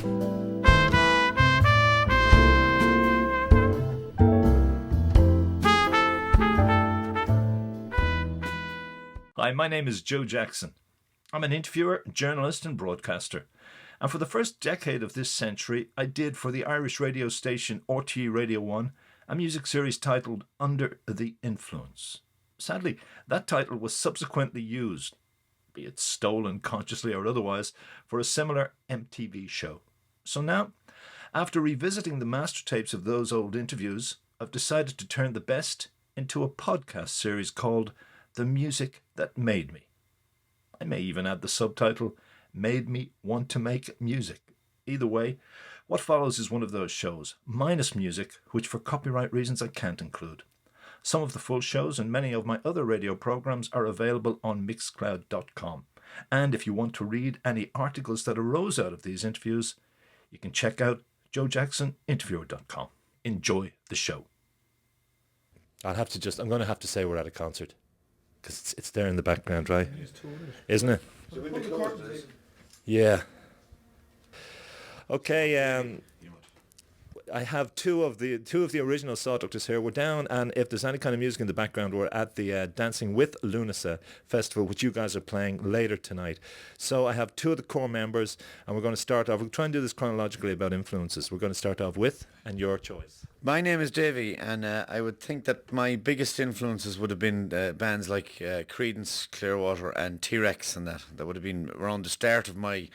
Hi, my name is Joe Jackson. I'm an interviewer, journalist and broadcaster. And for the first decade of this century, I did for the Irish radio station RTE Radio 1 a music series titled Under the Influence. Sadly, that title was subsequently used, be it stolen consciously or otherwise, for a similar MTV show. So now, after revisiting the master tapes of those old interviews, I've decided to turn the best into a podcast series called The Music That Made Me. I may even add the subtitle, Made Me Want to Make Music. Either way, what follows is one of those shows, minus music, which for copyright reasons I can't include. Some of the full shows and many of my other radio programs are available on mixcloud.com. And if you want to read any articles that arose out of these interviews, you can check out joejacksoninterviewer.com. Enjoy the show. I'm going to have to say we're at a concert. Because it's there in the background, right? Isn't it? Yeah. Okay, I have two of the original Sawdoctors here. We're down, and if there's any kind of music in the background, we're at the Dancing with Lunasa festival, which you guys are playing later tonight. So I have two of the core members, and we're going to start off. We'll try and do this chronologically about influences. We're going to start off with, and your choice. My name is Davey, and I would think that my biggest influences would have been bands like Creedence, Clearwater, and T-Rex, and that would have been around the start of my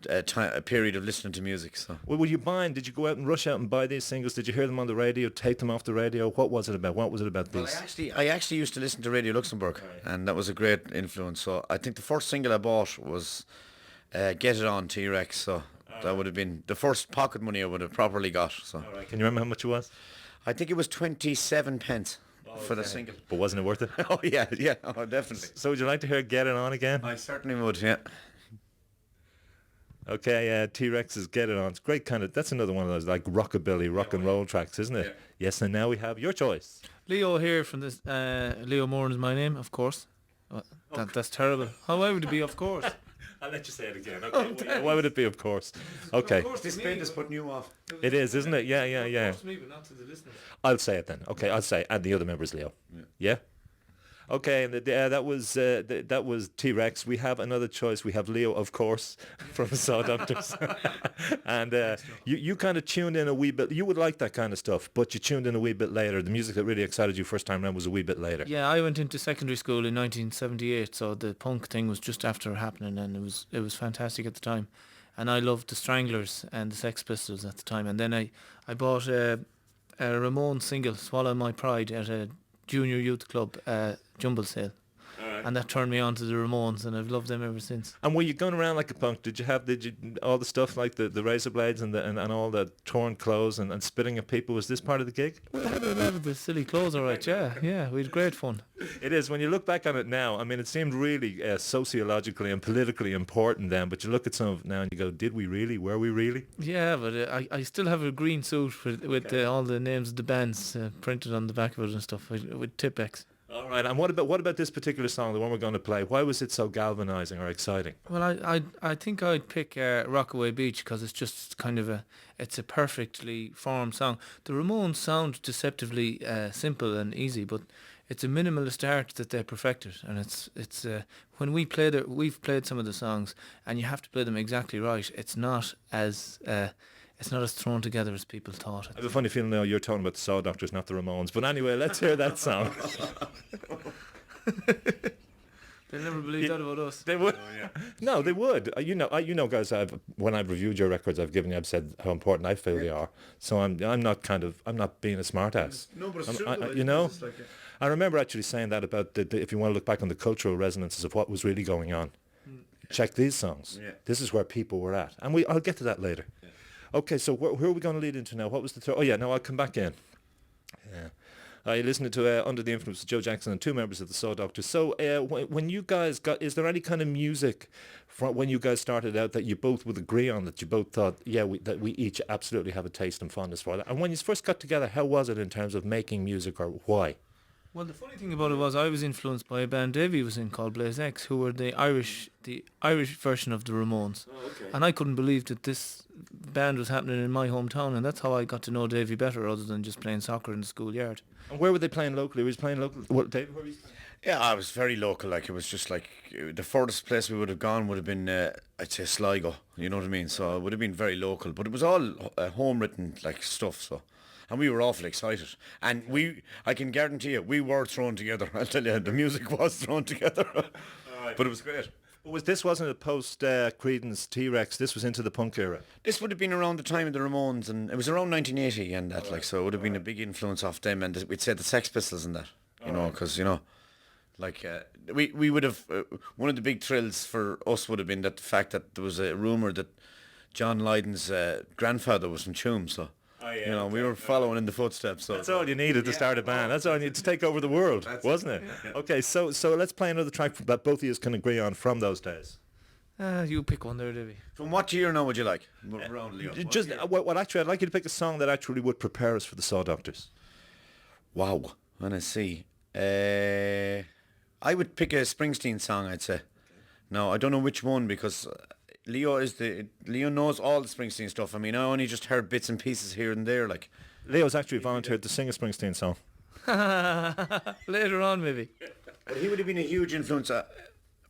a period of listening to music. So, well, were you buying? Did you go out and rush out and buy these singles? Did you hear them on the radio? Take them off the radio? What was it about? What was it about well, these? I actually used to listen to Radio Luxembourg, and that was a great influence. So I think the first single I bought was "Get It On" T-Rex. So that would have been the first pocket money I would have properly got. So can you remember how much it was? I think it was 27 pence for the single. But wasn't it worth it? Oh yeah, oh definitely. So would you like to hear "Get It On" again? I certainly would. Yeah. Okay, T-Rex's Get It On. It's great kind of, that's another one of those like rockabilly, rock and roll tracks, isn't it? Yeah. Yes, and now we have your choice. Leo here from this, Leo Moran is my name, of course. That's terrible. How would it be, of course? I'll let you say it again. Okay. Why would it be, of course? Okay. Of course, this pen is putting you off. It is, isn't it? Yeah. Of course to me, but not to the listeners. I'll say it then. Okay, I'll say, and the other members, Leo. Yeah? Okay, and that was T-Rex. We have another choice. We have Leo, of course, from Sawdoctors. And you kind of tuned in a wee bit. You would like that kind of stuff, but you tuned in a wee bit later. The music that really excited you first time around was a wee bit later. Yeah, I went into secondary school in 1978, so the punk thing was just after happening, and it was fantastic at the time. And I loved the Stranglers and the Sex Pistols at the time. And then I bought a Ramones single, Swallow My Pride, at a junior youth club jumble sale, and that turned me on to the Ramones, and I've loved them ever since. And were you going around like a punk? Did you all the stuff like the razor blades and all the torn clothes and spitting at people? Was this part of the gig? We had a lot of the silly clothes, all right. Yeah, we had great fun. It is. When you look back on it now, I mean, it seemed really sociologically and politically important then, but you look at some of it now and you go, did we really? Were we really? Yeah, but I still have a green suit with all the names of the bands printed on the back of it and stuff, with Tipex. All right, and what about this particular song, the one we're going to play? Why was it so galvanising or exciting? Well, I think I'd pick Rockaway Beach because it's just kind of it's a perfectly formed song. The Ramones sound deceptively simple and easy, but it's a minimalist art that they perfected, and it's when we played it, we've played some of the songs, and you have to play them exactly right. It's not as thrown together as people thought it. I have a funny feeling now you're talking about the Sawdoctors, not the Ramones. But anyway, let's hear that song. They'll never believe that about us. They would. Oh, yeah. No, they would. You know, guys. When I've reviewed your records, I've said how important I feel they are. So I'm not being a smartass. No, but it's true. You know, I remember actually saying that about if you want to look back on the cultural resonances of what was really going on. Check these songs. Yeah. This is where people were at, and I'll get to that later. Yeah. Okay, so where are we going to lead into now? What was the third? Oh yeah, no, I'll come back in. Yeah. You're listening to Under the Influence of Joe Jackson and two members of the Sawdoctors. So when you guys is there any kind of music when you guys started out that you both would agree on, that you both thought, that we each absolutely have a taste and fondness for that? And when you first got together, how was it in terms of making music, or why? Well, the funny thing about it was I was influenced by a band Davey was in called Blaze X, who were the Irish version of the Ramones. Oh, okay. And I couldn't believe that this band was happening in my hometown, and that's how I got to know Davy better, other than just playing soccer in the schoolyard. And where were they playing locally? Was playing local? What, David? Where were you? Yeah, I was very local. Like, it was just like the furthest place we would have gone would have been, I'd say, Sligo. You know what I mean? So it would have been very local, but it was all home written like stuff. So, and we were awfully excited. And I can guarantee you, we were thrown together. I'll tell you, the music was thrown together. But it was great. But this wasn't a post Creedence T-Rex. This was into the punk era. This would have been around the time of the Ramones, and it was around 1980 and that. Like, so it would have been a big influence off them, and we'd say the Sex Pistols and that. You know, because like we would have one of the big thrills for us would have been that the fact that there was a rumour that John Lydon's grandfather was from Tuam, so we were following in the footsteps. So That's all you needed to start a band. That's all you needed to take over the world, wasn't it? Okay, so let's play another track that both of you can agree on from those days. You pick one there, Davy. from what year now would you like? Around Leo. Just well, actually, I'd like you to pick a song that actually would prepare us for the Sawdoctors. Wow, when I see, I would pick a Springsteen song. I'd say. No, I don't know which one because Leo knows all the Springsteen stuff. I mean, I only just heard bits and pieces here and there. Like, Leo's actually volunteered to sing a Springsteen song. Later on, maybe. but he would have been a huge influence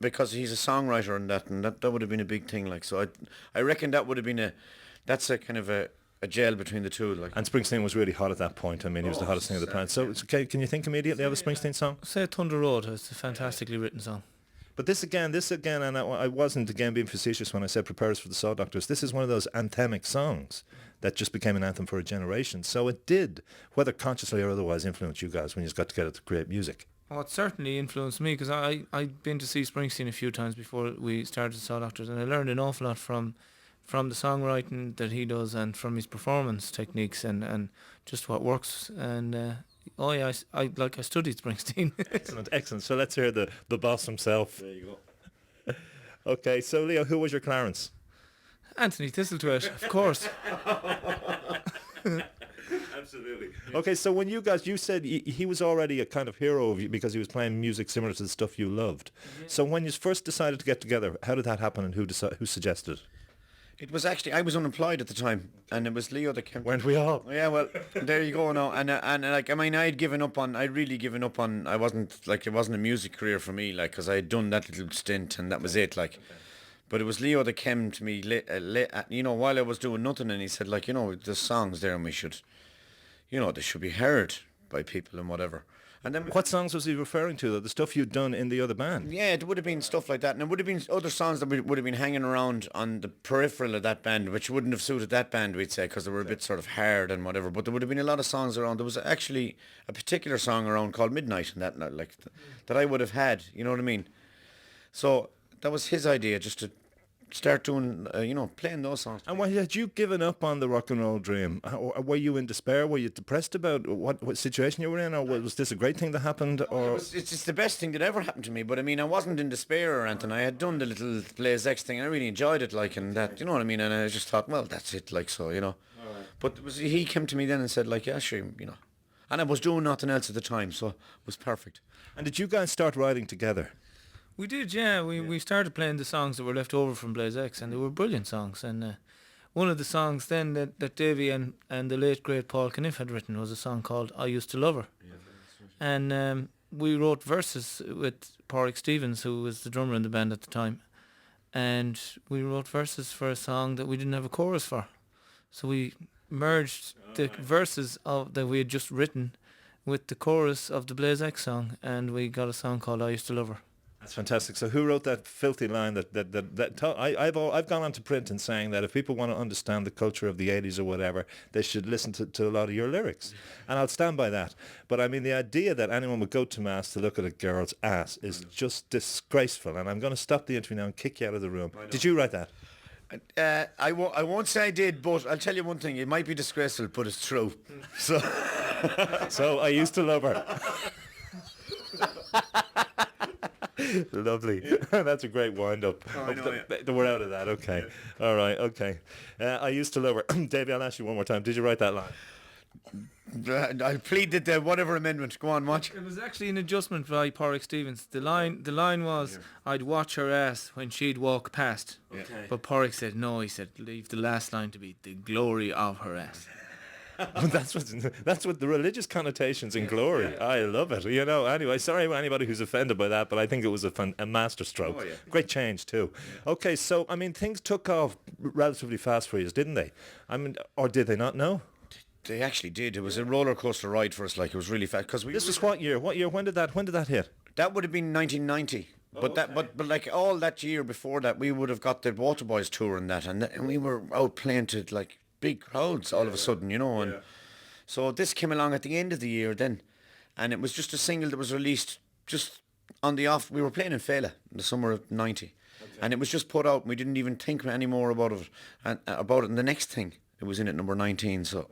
because he's a songwriter and that would have been a big thing. Like, so I reckon that would have been that's a kind of a gel between the two. Like, And Springsteen was really hot at that point. I mean, he was the hottest thing of the planet. So can you think immediately of a Springsteen song? Say Thunder Road. It's a fantastically written song. But this again, and I wasn't again being facetious when I said prepare us for the Sawdoctors. This is one of those anthemic songs that just became an anthem for a generation. So it did, whether consciously or otherwise, influence you guys when you got together to create music. Well, it certainly influenced me because I'd been to see Springsteen a few times before we started Sawdoctors, and I learned an awful lot from the songwriting that he does and from his performance techniques and just what works. And I studied Springsteen. Excellent. So let's hear the boss himself. there you go. Okay, so Leo, who was your Clarence? Anthony Thistlethwaite, of course. Absolutely. Okay, so when you said he was already a kind of hero of you because he was playing music similar to the stuff you loved. Yeah. So when you first decided to get together, how did that happen and who suggested it? It was actually, I was unemployed at the time, and it was Leo that came. Weren't we all? Yeah, well, there you go now. And like, I mean, I'd really given up on, it wasn't a music career for me, like, because I had done that little stint and that was it, like. Okay. But it was Leo that came to me, while I was doing nothing, and he said, like, there's songs there and we should, they should be heard by people and whatever. And then what songs was he referring to, though? The stuff you'd done in the other band? Yeah, it would have been stuff like that. And it would have been other songs that would have been hanging around on the peripheral of that band, which wouldn't have suited that band, we'd say, because they were a bit sort of hard and whatever. But there would have been a lot of songs around. There was actually a particular song around called Midnight and that I would have had, you know what I mean? So that was his idea, just to start doing, playing those songs. And why had you given up on the rock and roll dream? Or were you in despair? Were you depressed about what situation you were in? Or was this a great thing that happened? Or it's just the best thing that ever happened to me. But I mean, I wasn't in despair or anything. I had done the little Blaze X thing and I really enjoyed it, like, and that, you know what I mean? And I just thought, well, that's it, like, so, Right. But he came to me then and said, like, yeah, sure, And I was doing nothing else at the time, so it was perfect. And did you guys start writing together? We did, yeah. We started playing the songs that were left over from Blaze X, and they were brilliant songs. And one of the songs then that Davy and the late great Paul Caniff had written was a song called I Used to Love Her. Yeah, and we wrote verses with Porrick Stevens, who was the drummer in the band at the time. And we wrote verses for a song that we didn't have a chorus for. So we merged the verses that we had just written with the chorus of the Blaze X song, and we got a song called I Used to Love Her. That's fantastic. So who wrote that filthy line I've gone on to print and saying that if people want to understand the culture of the 80s or whatever, they should listen to a lot of your lyrics. And I'll stand by that. But I mean, the idea that anyone would go to Mass to look at a girl's ass is just disgraceful. And I'm going to stop the interview now and kick you out of the room. Did you write that? I won't say I did, but I'll tell you one thing. It might be disgraceful, but it's true. So, so I used to love her. Lovely. That's a great wind-up. We're out of that. Okay. All right. Okay. I used to love her. Davey, I'll ask you one more time. Did you write that line? I pleaded the whatever amendment. Go on, watch. It was actually an adjustment by Porrick Stevens. The line was, I'd watch her ass when she'd walk past. Okay. But Porrick said no. He said leave the last line to be the glory of her ass. That's what the religious connotations in glory. I love it. Anyway, sorry to anybody who's offended by that, but I think it was a masterstroke. Oh, yeah. Great change too. Okay, so I mean, things took off relatively fast for you, didn't they? I mean, or did they not? No. They actually did. It was a roller coaster ride for us. Like, it was really fast. Because This was what year? What year? When did that hit? that would have been 1990. But like all that year before that, we would have got the Waterboys tour and that, and we were out playing to like big crowds all of a sudden, and so this came along at the end of the year then, and it was just a single that was released just on the off. We were playing in Fela in the summer of '90, and it was just put out. And we didn't even think any more about it, and the next thing it was in at number 19. So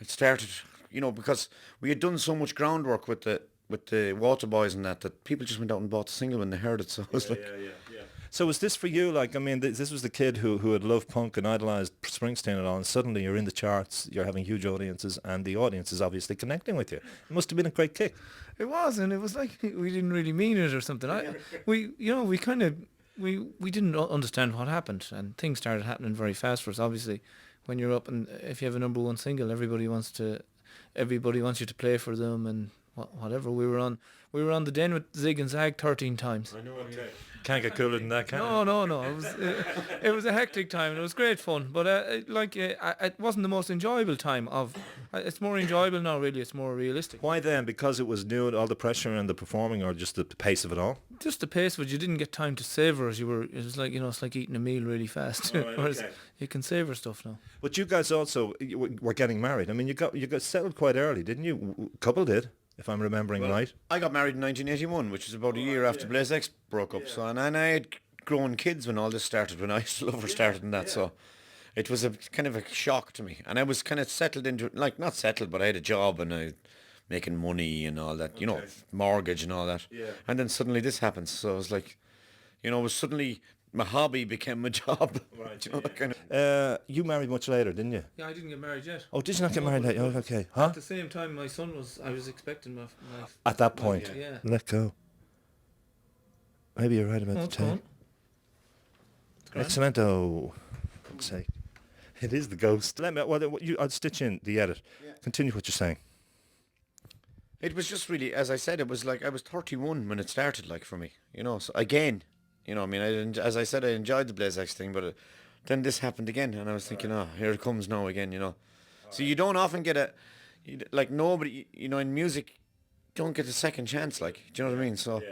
it started, because we had done so much groundwork with the Waterboys and that people just went out and bought the single when they heard it. So it was So was this for you? Like, I mean, this was the kid who had loved punk and idolised Springsteen and all, and suddenly you're in the charts, you're having huge audiences, and the audience is obviously connecting with you. It must have been a great kick. It was, and it was like we didn't really mean it or something. We didn't understand what happened, and things started happening very fast for us. Obviously, when you're up and if you have a number one single, everybody wants you to play for them and whatever. We were on the Den with Zig and Zag 13 times. I know. Okay. Can't get cooler than that, can No. It was a hectic time and it was great fun, but it wasn't the most enjoyable time it's more enjoyable now, really. It's more realistic. Why then? Because it was new, all the pressure and the performing, or just the pace of it all? Just the pace of it. You didn't get time to savour it. It was like, it's like eating a meal really fast. Right, Whereas you can savour stuff now. But you guys also were getting married. I mean, you got settled quite early, didn't you? Couple did, if I'm remembering right. I got married in 1981, which is about a year after Blaze X broke up. So and I had grown kids when all this started, when I Still Love Her started and that. So it was a kind of a shock to me, and I was kind of settled into, like, not settled, but I had a job and I making money and all that, mortgage and all that. Yeah. And then suddenly this happens. So it was like, it was suddenly my hobby became my job. Right. That kind of. You married much later, didn't you? Yeah, I didn't get married yet. Oh, did you not get married yet? Oh, okay. Huh? At the same time, I was expecting my at that point. Yeah. Let go. Maybe you're right about the time. Excellento. For fuck's sake. It is the ghost. I'll stitch in the edit. Yeah. Continue what you're saying. It was just really, as I said, it was like I was 31 when it started, like, for me, so again, I mean, as I said, I enjoyed the Blaze X thing, but then this happened again, and I was thinking, here it comes now again, So you don't often get nobody, in music, don't get a second chance, like, do you know what I mean? So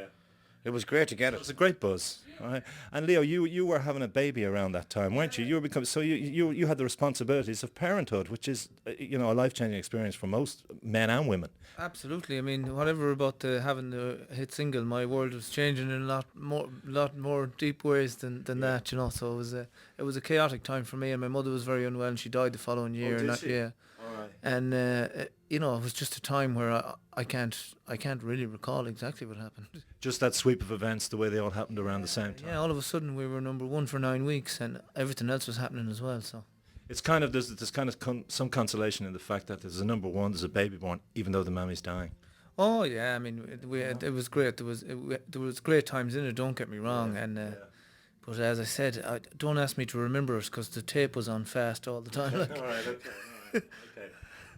it was great to get it. It was a great buzz. Right. And Leo, you were having a baby around that time, weren't you? You had the responsibilities of parenthood, which is a life-changing experience for most men and women. Absolutely. I mean, whatever about having the hit single, my world was changing in a lot more deep ways than that. So it was a chaotic time for me, and my mother was very unwell, and she died the following year. Oh, did she? Yeah. All right. And it was just a time where I can't really recall exactly what happened. Just that sweep of events, the way they all happened around the same time. Yeah, all of a sudden we were number one for 9 weeks, and everything else was happening as well. So it's kind of there's kind of some consolation in the fact that there's a number one, there's a baby born, even though the mammy's dying. Oh yeah, I mean it was great. There was great times in it. Don't get me wrong, but as I said, don't ask me to remember it because the tape was on fast all the time. All right, okay.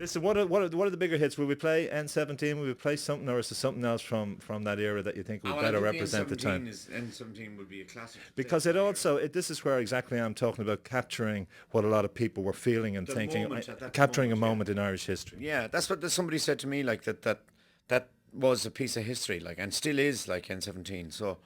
Listen, what are the bigger hits? Will we play N17? Will we play something, or is there something else from that era that you think would better represent the time? N17 would be a classic. Because this is where exactly I'm talking about capturing what a lot of people were feeling and thinking, capturing a moment in Irish history. Yeah, that's what somebody said to me, like that was a piece of history, like, and still is, like, N17. So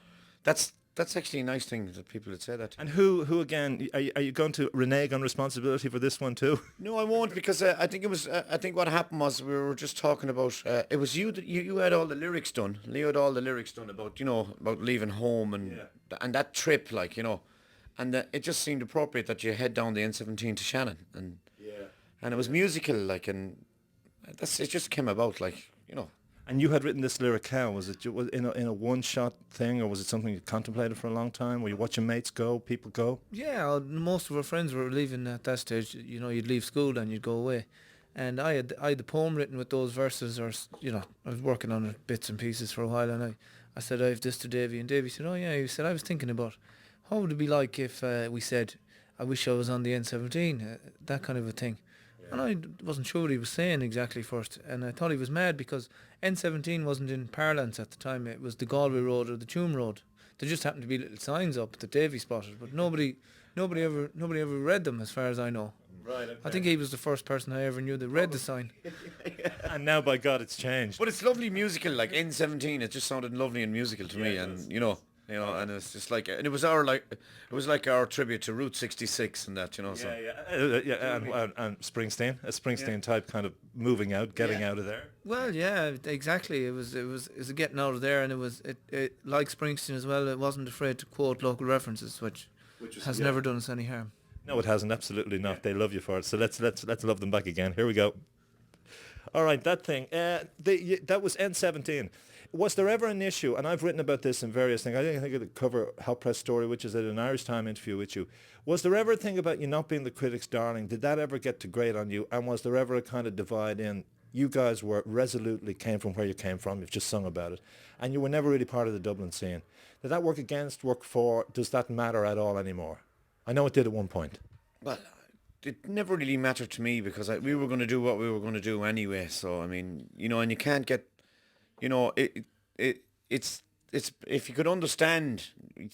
that's actually a nice thing that people would say that. And who again, are you going to renege on responsibility for this one too? No, I won't, because I think it was. I think what happened was we were just talking about. It was you that you had all the lyrics done. Leo had all the lyrics done about about leaving home and that trip, like, and it just seemed appropriate that you head down the N17 to Shannon, and it was musical, like, and it just came about, like, And you had written this lyric how? Was it in a one-shot thing, or was it something you contemplated for a long time? Were you watching mates go, people go? Yeah, most of our friends were leaving at that stage. You'd leave school and you'd go away. And I had the poem written with those verses, or I was working on it bits and pieces for a while, and I said I have this to Davy, and Davy said, oh yeah. He said, I was thinking about how would it be like if we said, I wish I was on the N17, that kind of a thing. And I wasn't sure what he was saying exactly first, and I thought he was mad because N17 wasn't in parlance at the time. It was the Galway Road or the Tuam Road. There just happened to be little signs up that Davy spotted, but nobody ever read them, as far as I know. Right. Okay. I think he was the first person I ever knew that read the sign. And now, by God, it's changed. But it's lovely musical, like N17. It just sounded lovely and musical to me, and and it's just like, and it was like our tribute to Route 66 and that, So. And Springsteen, a Springsteen type kind of moving out, getting out of there. Well, yeah, exactly. It was getting out of there, and it like Springsteen as well. It wasn't afraid to quote local references, which has never done us any harm. No, it hasn't. Absolutely not. They love you for it. So let's love them back again. Here we go. All right, that thing. That was N17. Was there ever an issue? And I've written about this in various things. I think I could cover Hot Press Story, which is at an Irish Time interview with you. Was there ever a thing about you not being the critics' darling? Did that ever get to grate on you? And was there ever a kind of divide in? You guys were resolutely came from where you came from. You've just sung about it, and you were never really part of the Dublin scene. Did that work against? Work for? Does that matter at all anymore? I know it did at one point. Well, it never really mattered to me because we were going to do what we were going to do anyway. So I mean, and you can't get, it's if you could understand,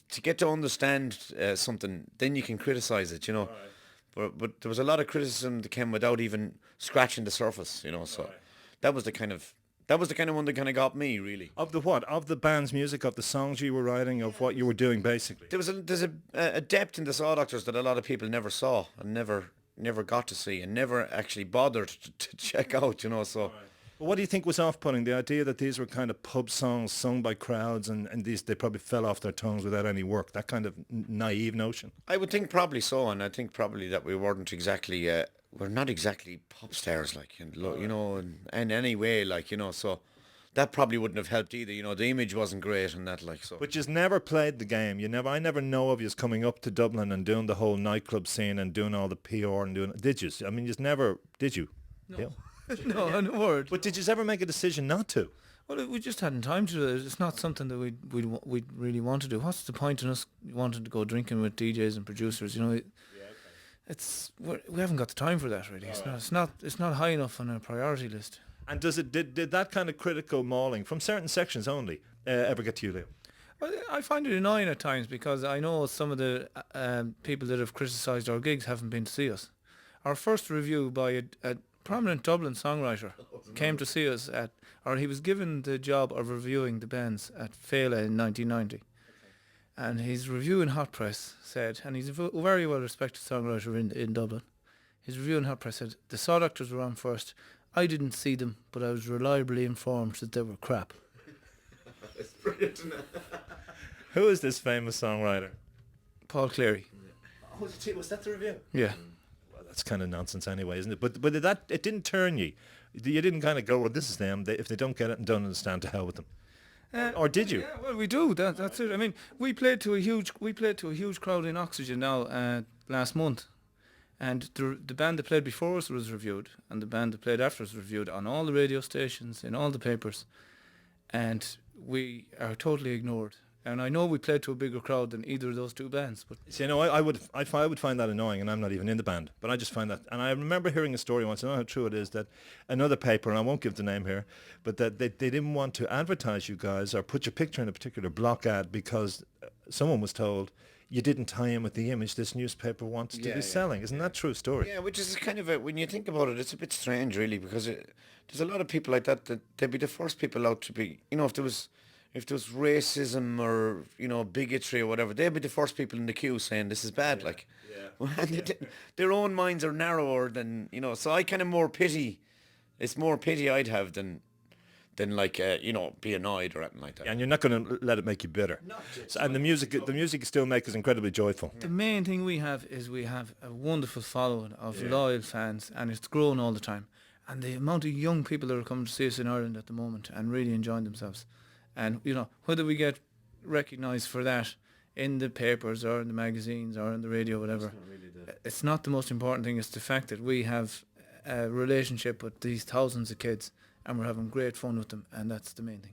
to get to understand something, then you can criticize it, Right. But there was a lot of criticism that came without even scratching the surface, So right. That was the kind of one that kind of got me, really. Of the what? Of the band's music, of the songs you were writing, of what you were doing, basically. There's a depth in the Sawdoctors that a lot of people never saw and never got to see and never actually bothered to check out, So. Right. Well, what do you think was off-putting? The idea that these were kind of pub songs sung by crowds and they probably fell off their tongues without any work. That kind of naive notion. I would think probably so, and I think probably that we weren't exactly. We're not exactly pop stars, like, in any way, like, so that probably wouldn't have helped either. The image wasn't great and that, like, so. But you've never played the game. I never know of you coming up to Dublin and doing the whole nightclub scene and doing all the PR and doing. Did you? I mean, did you? No. Yeah. No, on a word. But did you ever make a decision not to? Well, we just hadn't time to do it. It's not something that we'd really want to do. What's the point in us wanting to go drinking with DJs and producers? We haven't got the time for that, really. It's not high enough on our priority list. And did that kind of critical mauling from certain sections only ever get to you, Leo? Well, I find it annoying at times because I know some of the people that have criticised our gigs haven't been to see us. Our first review by a prominent Dublin songwriter came to see us he was given the job of reviewing the bands at Fela in 1990. And his review in Hot Press said, and he's a very well respected songwriter in Dublin, his review in Hot Press said, the Sawdoctors were on first. I didn't see them, but I was reliably informed that they were crap. It's brilliant. Who is this famous songwriter? Paul Cleary. Oh, was that the review? Yeah. That's kind of nonsense anyway, isn't it? But it didn't turn you. You didn't kind of go, well, this is them. If they don't get it and don't understand, to hell with them. Or did you? Yeah, well, we do. That's it. I mean, we played to a huge crowd in Oxygen now last month, and the band that played before us was reviewed, and the band that played after us was reviewed on all the radio stations, in all the papers, and we are totally ignored. And I know we played to a bigger crowd than either of those two bands. But see, I would find that annoying, and I'm not even in the band. But I just find that, and I remember hearing a story once. I don't know how true it is, that another paper, and I won't give the name here, but that they didn't want to advertise you guys or put your picture in a particular block ad because someone was told you didn't tie in with the image this newspaper wants to be selling. Isn't that a true story? Yeah, which is kind of when you think about it, it's a bit strange, really, because there's a lot of people like that they'd be the first people out to be, if there was racism or, bigotry or whatever, they'd be the first people in the queue saying this is bad, their own minds are narrower than, so I kind of it's more pity I'd have than be annoyed or anything like that. And you're not going to let it make you bitter. And the music still makes us incredibly joyful. The main thing we have is we have a wonderful following of loyal fans, and it's growing all the time. And the amount of young people that are coming to see us in Ireland at the moment and really enjoying themselves. And, whether we get recognised for that in the papers or in the magazines or in the radio, whatever, it's not the most important thing. It's the fact that we have a relationship with these thousands of kids, and we're having great fun with them, and that's the main thing.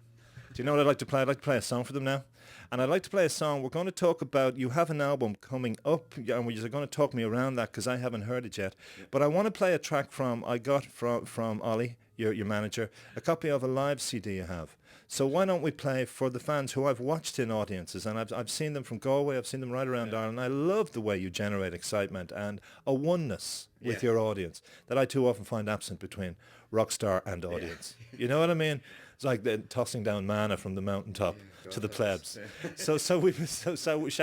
Do you know what I'd like to play? I'd like to play a song for them now. And I'd like to play a song. We're going to talk about, you have an album coming up, and you're going to talk me around that because I haven't heard it yet. Yeah. But I want to play a track I got from Ollie, your manager, a copy of a live CD you have. So why don't we play for the fans who I've watched in audiences, and I've seen them from Galway, I've seen them right around Ireland. I love the way you generate excitement and a oneness with your audience that I too often find absent between rock star and audience. You know what I mean? It's like tossing down manna from the mountaintop to the plebs. So shall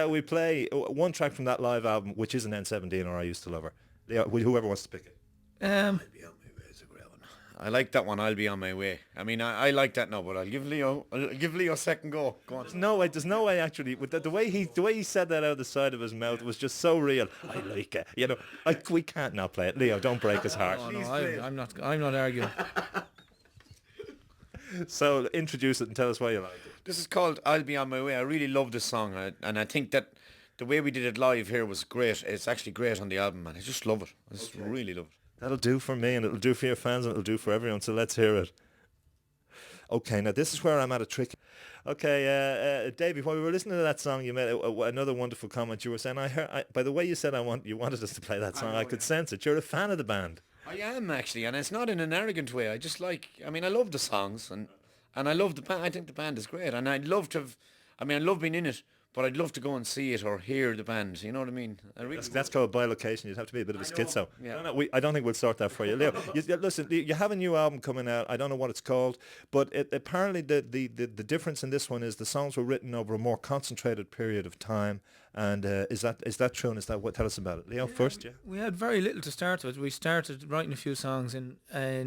we play one track from that live album, which isn't N17 or I Used to Love Her? Whoever wants to pick it. I like that one. I'll be on my way. I mean, I like that now, but I'll give Leo a second go. Go on. There's no way actually. With the way he said that out of the side of his mouth was just so real. I like it. You know, we can't now play it. Leo, don't break his heart. Oh, no, I'm not arguing. So introduce it and tell us why you like it. This is called I'll Be On My Way. I really love this song, and I think that the way we did it live here was great. It's actually great on the album, man. I just love it. I just really love it. That'll do for me, and it'll do for your fans, and it'll do for everyone, so let's hear it. Okay, now this is where I'm at a trick. Okay, Davey, while we were listening to that song, you made another wonderful comment. You were saying, by the way you said you wanted us to play that song, I could sense it. You're a fan of the band. I am, actually, and it's not in an arrogant way. I love the songs, and I love the band. I think the band is great, and I love being in it, but I'd love to go and see it or hear the band. You know what I mean? That's called bilocation. You'd have to be a bit of a schizo. Yeah. I don't think we'll sort that for you. Leo, listen, you have a new album coming out. I don't know what it's called, but apparently the difference in this one is the songs were written over a more concentrated period of time. And is that true? And tell us about it, Leo? First, yeah. We had very little to start with. We started writing a few songs in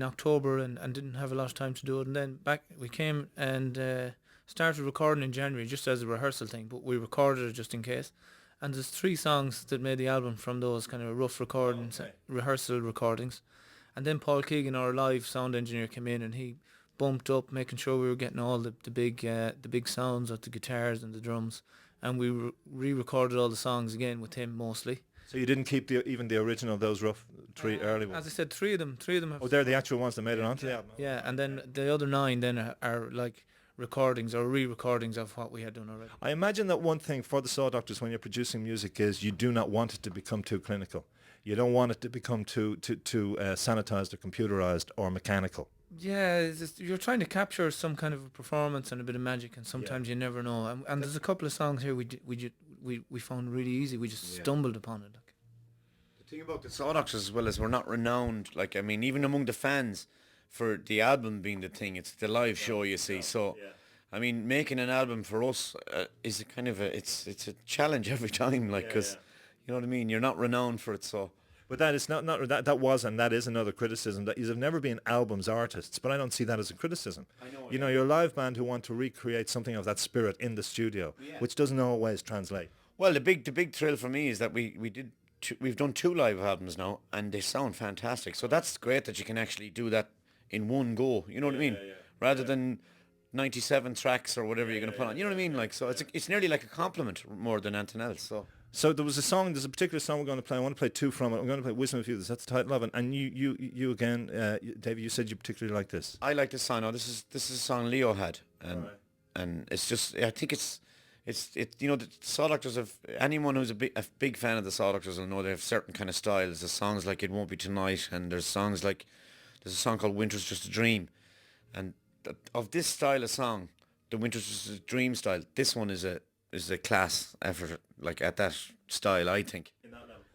October and didn't have a lot of time to do it. And then we came and started recording in January just as a rehearsal thing, but we recorded it just in case. And there's 3 songs that made the album from those kind of rough recordings, rehearsal recordings. And then Paul Keegan, our live sound engineer, came in and he bumped up, making sure we were getting all the big sounds of the guitars and the drums. And we re-recorded all the songs again with him mostly. So you didn't keep even the original, those rough 3 early ones? As I said, 3 of them have... Oh, they're the actual ones that made it onto the album? Yeah, and then the other 9 then are like recordings or re-recordings of what we had done already. I imagine that one thing for the Sawdoctors when you're producing music is you do not want it to become too clinical. You don't want it to become too sanitized or computerized or mechanical. Yeah, you're trying to capture some kind of a performance and a bit of magic, and sometimes you never know. And there's a couple of songs here we found really easy. We just stumbled upon it. The thing about the Sawdoctors as well is we're not renowned. Like, I mean, even among the fans, for the album being the thing, it's the live show, you see. So, I mean, making an album for us is a kind of it's a challenge every time, like, because you know what I mean. You're not renowned for it, so. But that is not that was, and that is another criticism, that you've never been albums artists, but I don't see that as a criticism. I know. You know, you're a live band who want to recreate something of that spirit in the studio, which doesn't always translate. Well, the big thrill for me is that we've done 2 live albums now, and they sound fantastic. So that's great that you can actually do that in one go. You know what I mean? Rather than 97 tracks or whatever you're going to put on. You know what I mean? Like, so it's nearly like a compliment more than anything else. So there's a particular song we're going to play. I want to play 2 from it. I'm going to play Wisdom of You. That's the title of it. And you again, David, you said you particularly like this. I like this song. No, this is a song Leo had, and it's just, I think it's you know, the Sawdoctors have, anyone who's a big fan of the Sawdoctors will know they have certain kind of styles. There's songs like It Won't Be Tonight, and there's a song called Winter's Just a Dream, and of this style of song, the Winter's Just a Dream style, this one is a class effort, like, at that style, I think.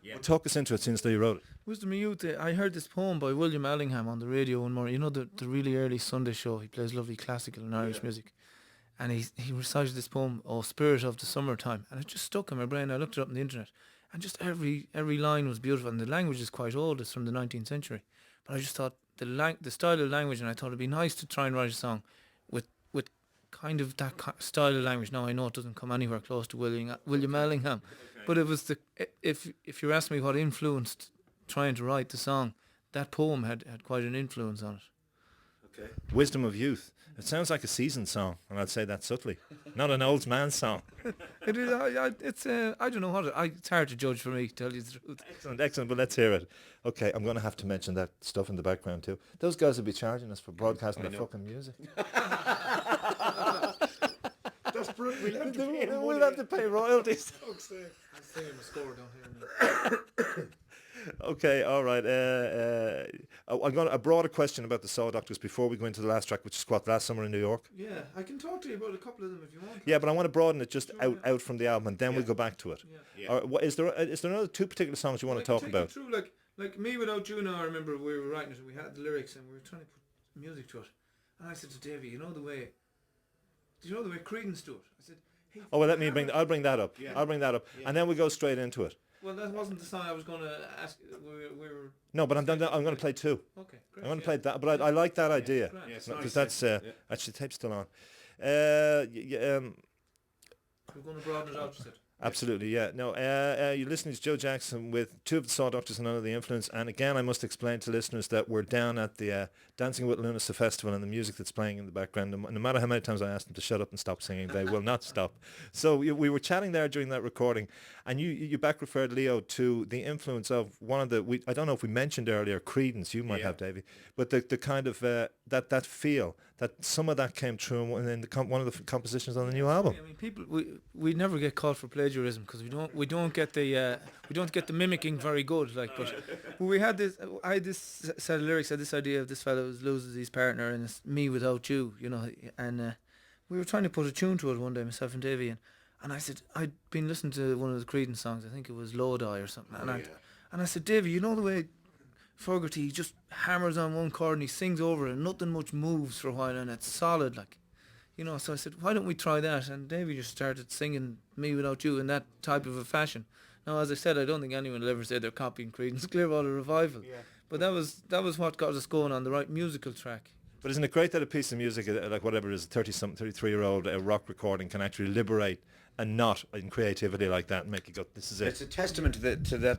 Well, talk us into it since you wrote it. Wisdom of Youth, I heard this poem by William Allingham on the radio one morning. You know, the really early Sunday show, he plays lovely classical and Irish music. And he recited this poem, "Oh, Spirit of the Summertime," and it just stuck in my brain. I looked it up on the internet, and just every line was beautiful, and the language is quite old. It's from the 19th century. But I just thought the style of language, and I thought it'd be nice to try and write a song with kind of that style of language. Now I know it doesn't come anywhere close to William Allingham, but it was if you ask me what influenced trying to write the song, that poem had quite an influence on it. Okay. Wisdom of Youth. It sounds like a seasoned song, and I'd say that subtly. Not an old man's song. It is. It's. I don't know what. It's hard to judge for me, to tell you the truth. Excellent, excellent. But let's hear it. Okay, I'm going to have to mention that stuff in the background too. Those guys will be charging us for broadcasting their fucking music. That's brilliant. We'll have to pay royalties. I'm saying my score down here. Okay, all right. I've got a broader question about the Sawdoctors before we go into the last track, which is what, Last Summer in New York? Yeah, I can talk to you about a couple of them if you want. Yeah, but I want to broaden it just out from the album, and then we'll go back to it. Yeah. Or, is there another two particular songs you want to talk about? True, like Me Without You. Now I remember we were writing it, and we had the lyrics, and we were trying to put music to it. And I said to Davey, do you know the way Creedence do it? I said, hey, Oh well, I'll bring that up. I'll bring that up, and then we go straight into it. Well, that wasn't the song I was going to ask. We were. No, but I'm going to play two. Okay, great. I'm going to play that, but I like that idea because that's actually the tape's still on. We're going to broaden it out, you said. Absolutely, yeah. No, you're listening to Joe Jackson with two of the Sawdoctors and Under the Influence. And again, I must explain to listeners that we're down at the Dancing with Lunasa Festival, and the music that's playing in the background, no matter how many times I ask them to shut up and stop singing, they will not stop. So we were chatting there during that recording, and you back referred, Leo, to the influence of one of the, I don't know if we mentioned earlier, Creedence, you might have, Davey, but the kind of, that feel, that some of that came through in one of the compositions on the new album. I mean, people, we never get caught for plagiarism because we don't get the mimicking very good. Like, but we had this. I had this set of lyrics. I had this idea of this fellow who loses his partner, and it's Me Without You, and we were trying to put a tune to it one day, myself and Davey, and I said I'd been listening to one of the Creedence songs. I think it was Lodi or something, and I said, Davey, you know the way Fogerty just hammers on one chord and he sings over it and nothing much moves for a while and it's solid, like, so I said, why don't we try that? And Davey just started singing Me Without You in that type of a fashion. Now, as I said, I don't think anyone will ever say they're copying Creedence Clearwater Revival, but that was what got us going on the right musical track. But isn't it great that a piece of music, like whatever it is, 30-something, 33-year-old rock recording can actually liberate a knot in creativity like that and make you go, this is it. It's a testament to that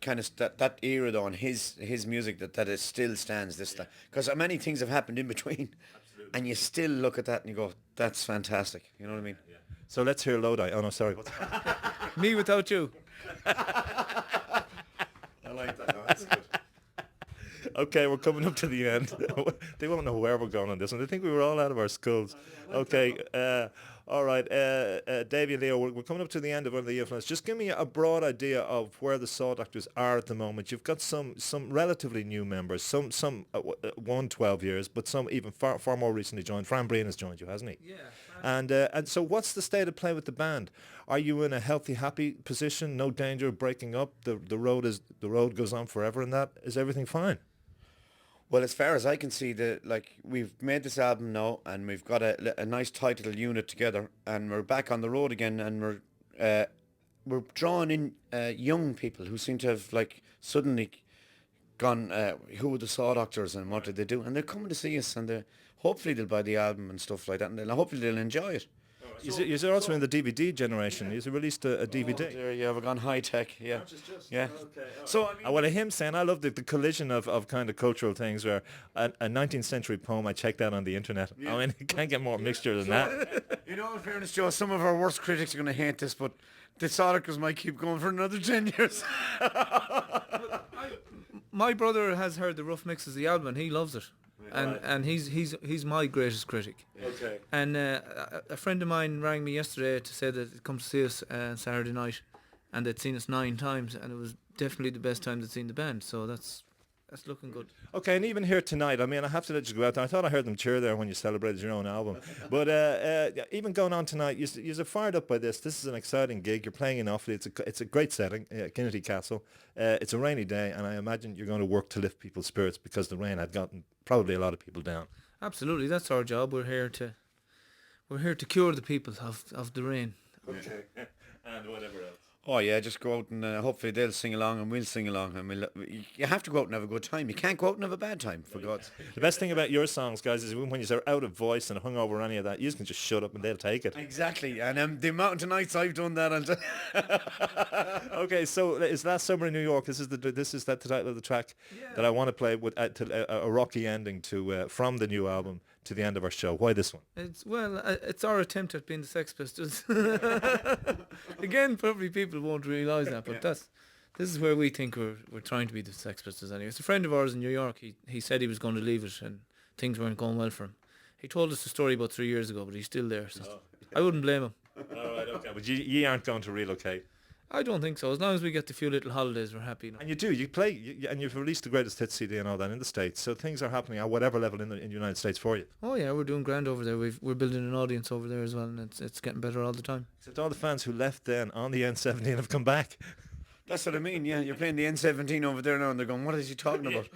kind of that era though, and his music that it still stands this time, because many things have happened in between. Absolutely. And you still look at that and you go, that's fantastic, you know what I mean? So let's hear Lodi. Oh no, sorry. Me Without You. I like that. No, that's good. Okay, we're coming up to the end. They won't know where we're going on this one. They think we were all out of our skulls. Okay, all right. Davey and Leo, we're coming up to the end of Under the Influence. Just give me a broad idea of where the Sawdoctors are at the moment. You've got some relatively new members, some 12 years, but some even far more recently joined. Fran Breen has joined you, hasn't he? Yeah. And so what's the state of play with the band? Are you in a healthy, happy position? No danger of breaking up? The road goes on forever and that? Is everything fine? Well, as far as I can see, we've made this album now, and we've got a nice tight little unit together, and we're back on the road again, and we're drawing in young people who seem to have suddenly gone, who were the Sawdoctors and what did they do, and they're coming to see us, and hopefully they'll buy the album and stuff like that, and hopefully they'll enjoy it. You're also in the DVD generation. You've released a DVD. There you have gone high tech, yeah. Yeah. Okay, so, him saying, I love the collision of kind of cultural things where a 19th century poem, I checked out on the internet. Yeah. I mean, you can't get more mixture than that. In fairness, Joe, some of our worst critics are going to hate this, but the Sawdoctors might keep going for another 10 years. My brother has heard the rough mixes of the album and he loves it. And he's my greatest critic. Okay. And a friend of mine rang me yesterday to say that he'd come to see us Saturday night, and they'd seen us 9 times, and it was definitely the best time they'd seen the band. So that's looking good. Okay, and even here tonight, I mean, I have to let you go out there. I thought I heard them cheer there when you celebrated your own album. But even going on tonight, you're fired up by this. This is an exciting gig. You're playing in Offaly. It's a great setting, Kennedy Castle. It's a rainy day, and I imagine you're going to work to lift people's spirits because the rain had gotten probably a lot of people down. Absolutely, that's our job. We're here to cure the people of the rain. Okay. And whatever else. Oh yeah, just go out and hopefully they'll sing along and we'll sing along, and you have to go out and have a good time. You can't go out and have a bad time, for God's sake. The best thing about your songs, guys, is when you're out of voice and hungover or any of that, you can just shut up and they'll take it. Exactly, and the amount of nights I've done that. Okay, so it's Last Summer in New York. This is the title of the track that I want to play with a rocky ending to from the new album to the end of our show. Why this one? It's our attempt at being the Sex Pistols. Again, probably people won't realise that, but this is where we think we're trying to be the Sex Pistols anyway. It's a friend of ours in New York. He said he was going to leave it and things weren't going well for him. He told us the story about 3 years ago, but he's still there. So I wouldn't blame him. All right, okay. But you aren't going to relocate. I don't think so. As long as we get the few little holidays, we're happy enough. And you play, and you've released the greatest hits CD and all that in the States. So things are happening at whatever level in the United States for you. Oh yeah, we're doing grand over there. We're building an audience over there as well, and it's getting better all the time. Except all the fans who left then on the N17 have come back. That's what I mean. Yeah, you're playing the N17 over there now, and they're going, "What is he talking about?"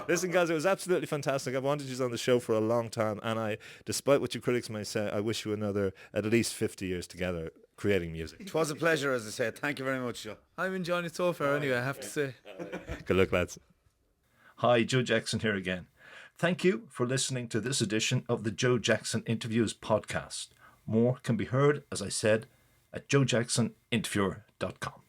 Listen, guys, it was absolutely fantastic. I've wanted you on the show for a long time, and despite what your critics may say, I wish you another at least 50 years together creating music. It was a pleasure, as I said. Thank you very much, Joe. I'm enjoying it so far anyway, I have to say. Good luck, lads. Hi, Joe Jackson here again. Thank you for listening to this edition of the Joe Jackson Interviews podcast. More can be heard, as I said, at joejacksoninterviewer.com.